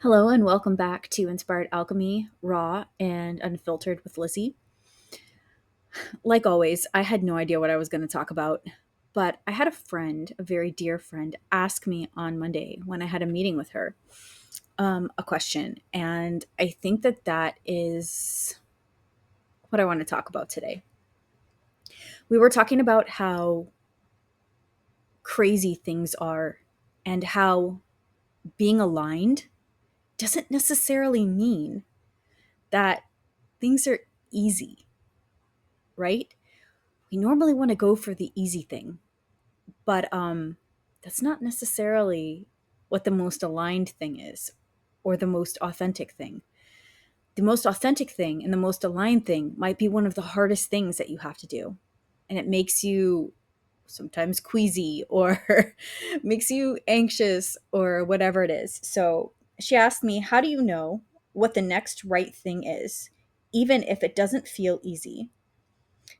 Hello and welcome back to Inspired Alchemy, Raw and Unfiltered with Lizzie. Like always, I had no idea what I was going to talk about, but I had a friend, a very dear friend, ask me on Monday when I had a meeting with her a question. And I think that is what I want to talk about today. We were talking about how crazy things are and how being aligned doesn't necessarily mean that things are easy, right? We normally want to go for the easy thing, but that's not necessarily what the most aligned thing is or the most authentic thing. The most authentic thing and the most aligned thing might be one of the hardest things that you have to do, and it makes you sometimes queasy or makes you anxious or whatever it is. So she asked me, how do you know what the next right thing is, even if it doesn't feel easy?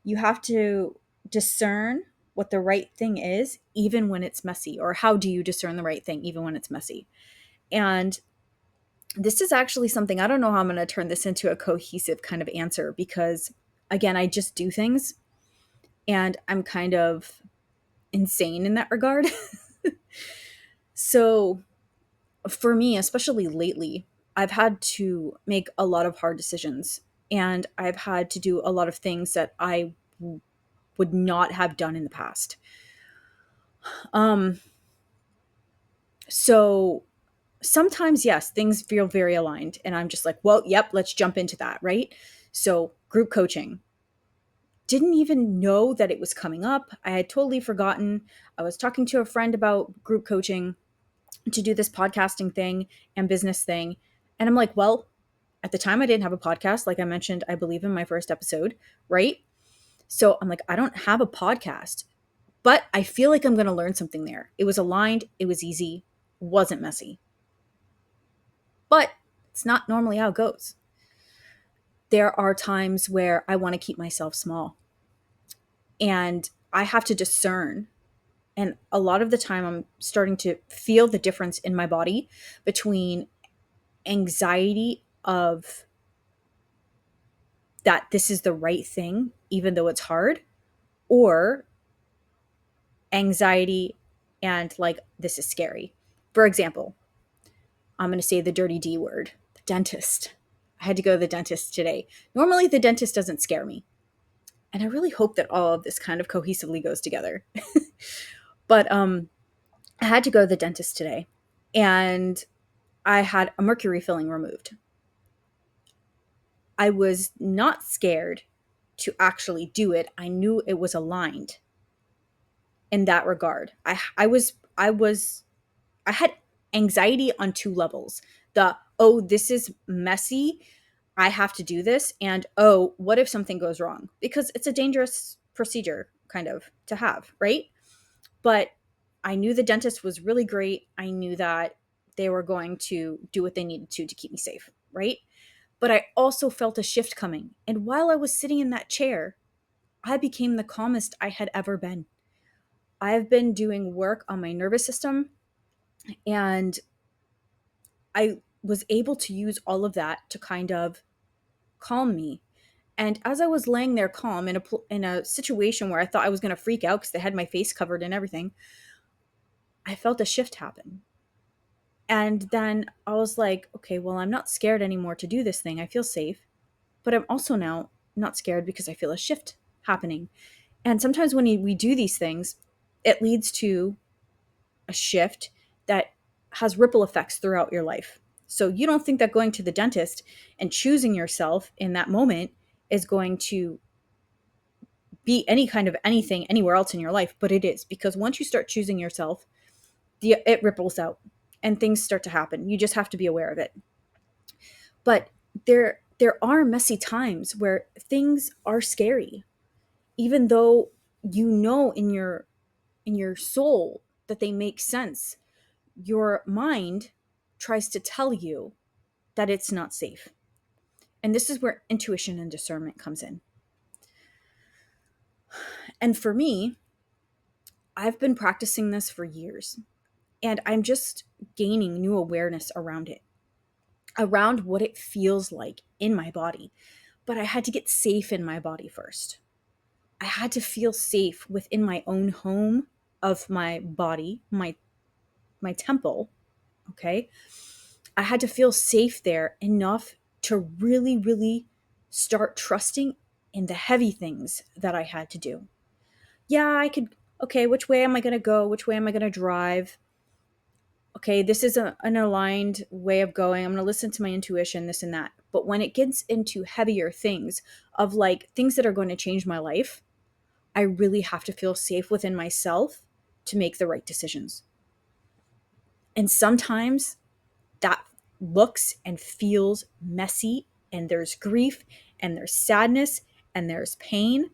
You have to discern what the right thing is, even when it's messy. Or how do you discern the right thing, even when it's messy? And this is actually something, I don't know how I'm going to turn this into a cohesive kind of answer because, again, I just do things and I'm kind of insane in that regard. So for me, especially lately, I've had to make a lot of hard decisions and I've had to do a lot of things that I would not have done in the past. Um, so sometimes, yes, things feel very aligned, and I'm just like, well, yep, let's jump into that, right? So, group coaching. Didn't even know that it was coming up. I had totally forgotten. I was talking to a friend about group coaching to do this podcasting thing and business thing. And I'm like, well, at the time I didn't have a podcast, like I mentioned, I believe in my first episode, right? So I'm like, I don't have a podcast, but I feel like I'm going to learn something there. It was aligned, it was easy, wasn't messy. But it's not normally how it goes. There are times where I want to keep myself small and I have to discern. And a lot of the time, I'm starting to feel the difference in my body between anxiety of that this is the right thing, even though it's hard, or anxiety and like, this is scary. For example, I'm going to say the dirty D word, the dentist. I had to go to the dentist today. Normally, the dentist doesn't scare me. And I really hope that all of this kind of cohesively goes together. But I had to go to the dentist today and I had a mercury filling removed. I was not scared to actually do it. I knew it was aligned in that regard. I had anxiety on two levels. The, oh, this is messy, I have to do this, and oh, what if something goes wrong? Because it's a dangerous procedure kind of to have, right? But I knew the dentist was really great. I knew that they were going to do what they needed to keep me safe, right? But I also felt a shift coming. And while I was sitting in that chair, I became the calmest I had ever been. I've been doing work on my nervous system and I was able to use all of that to kind of calm me. And as I was laying there calm in a situation where I thought I was going to freak out because they had my face covered and everything, I felt a shift happen. And then I was like, okay, well, I'm not scared anymore to do this thing. I feel safe. But I'm also now not scared because I feel a shift happening. And sometimes when we do these things, it leads to a shift that has ripple effects throughout your life. So you don't think that going to the dentist and choosing yourself in that moment is going to be any kind of anything anywhere else in your life, but it is, because once you start choosing yourself, it ripples out and things start to happen. You just have to be aware of it. But there are messy times where things are scary, even though you know in your soul that they make sense. Your mind tries to tell you that it's not safe. And this is where intuition and discernment comes in. And for me, I've been practicing this for years and I'm just gaining new awareness around it. around what it feels like in my body. But I had to get safe in my body first. I had to feel safe within my own home of my body, my temple, okay? I had to feel safe there enough to really, really start trusting in the heavy things that I had to do. Yeah, I could, okay, which way am I going to go? Which way am I going to drive? Okay, this is an aligned way of going. I'm going to listen to my intuition, this and that. But when it gets into heavier things of like things that are going to change my life, I really have to feel safe within myself to make the right decisions. And sometimes that looks and feels messy, and there's grief, and there's sadness, and there's pain,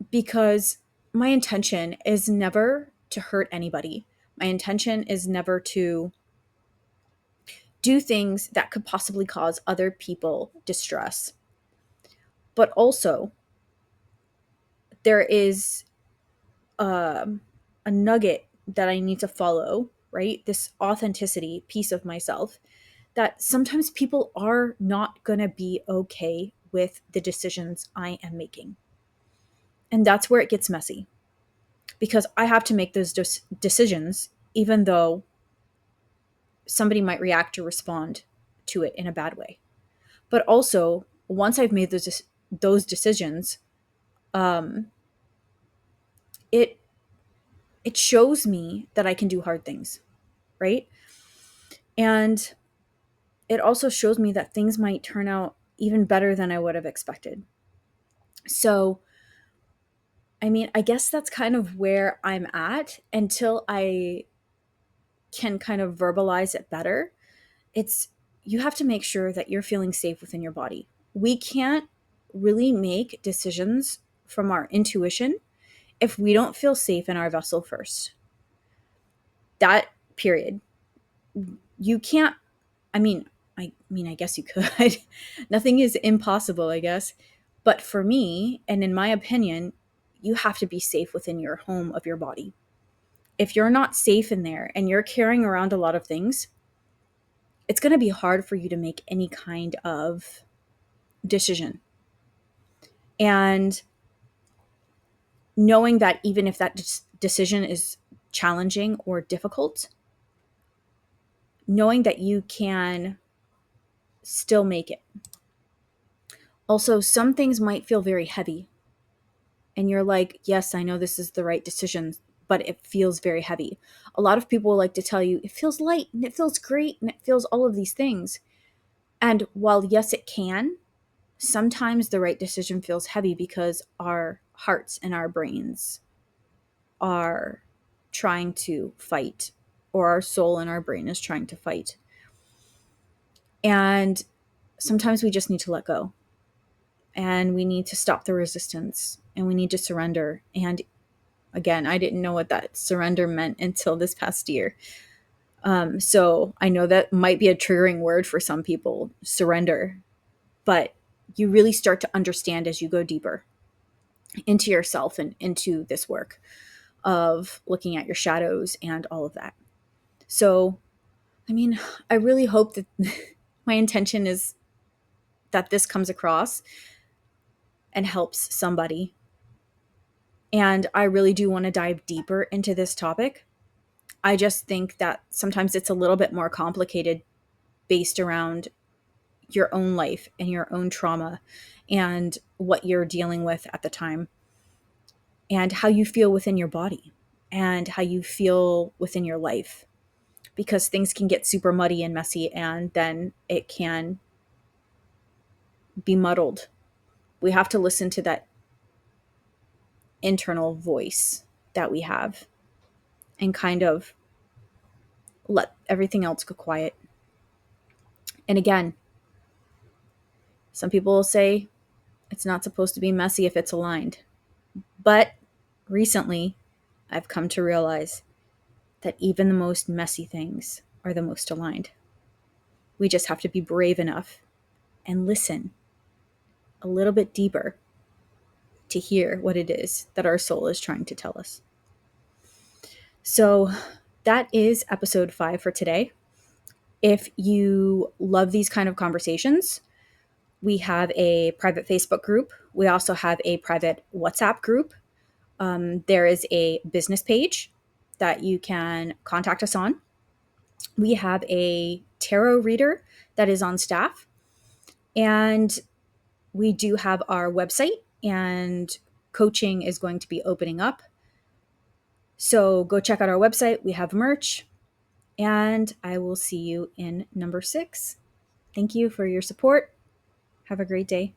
because my intention is never to hurt anybody. My intention is never to do things that could possibly cause other people distress. But also, there is a nugget that I need to follow, right? This authenticity piece of myself, that sometimes people are not going to be okay with the decisions I am making. And that's where it gets messy, because I have to make those decisions, even though somebody might react or respond to it in a bad way. But also, once I've made those decisions, um, it it shows me that I can do hard things, right? And it also shows me that things might turn out even better than I would have expected. So, I mean, I guess that's kind of where I'm at until I can kind of verbalize it better. It's, you have to make sure that you're feeling safe within your body. We can't really make decisions from our intuition if we don't feel safe in our vessel first. That period. You can't, I guess you could. Nothing is impossible, I guess. But for me, and in my opinion, you have to be safe within your home of your body. If you're not safe in there and you're carrying around a lot of things, it's going to be hard for you to make any kind of decision. And knowing that even if that decision is challenging or difficult, knowing that you can still make it. Also, some things might feel very heavy, and you're like, yes, I know this is the right decision, but it feels very heavy. A lot of people like to tell you it feels light and it feels great and it feels all of these things. And while yes, it can, sometimes the right decision feels heavy because our hearts and our brains are trying to fight, or our soul and our brain is trying to fight. And sometimes we just need to let go, and we need to stop the resistance, and we need to surrender. And again, I didn't know what that surrender meant until this past year. So I know that might be a triggering word for some people, surrender, but you really start to understand as you go deeper into yourself and into this work of looking at your shadows and all of that. So, I mean, I really hope that my intention is that this comes across and helps somebody. And I really do want to dive deeper into this topic. I just think that sometimes it's a little bit more complicated based around your own life and your own trauma and what you're dealing with at the time, and how you feel within your body and how you feel within your life, because things can get super muddy and messy, and then it can be muddled. We have to listen to that internal voice that we have and kind of let everything else go quiet. And again, some people will say it's not supposed to be messy if it's aligned. But recently, I've come to realize that even the most messy things are the most aligned. We just have to be brave enough and listen a little bit deeper to hear what it is that our soul is trying to tell us. So that is episode 5 for today. If you love these kind of conversations, we have a private Facebook group. We also have a private WhatsApp group. There is a business page that you can contact us on. We have a tarot reader that is on staff. And we do have our website, and coaching is going to be opening up. So go check out our website. We have merch. And I will see you in number 6. Thank you for your support. Have a great day.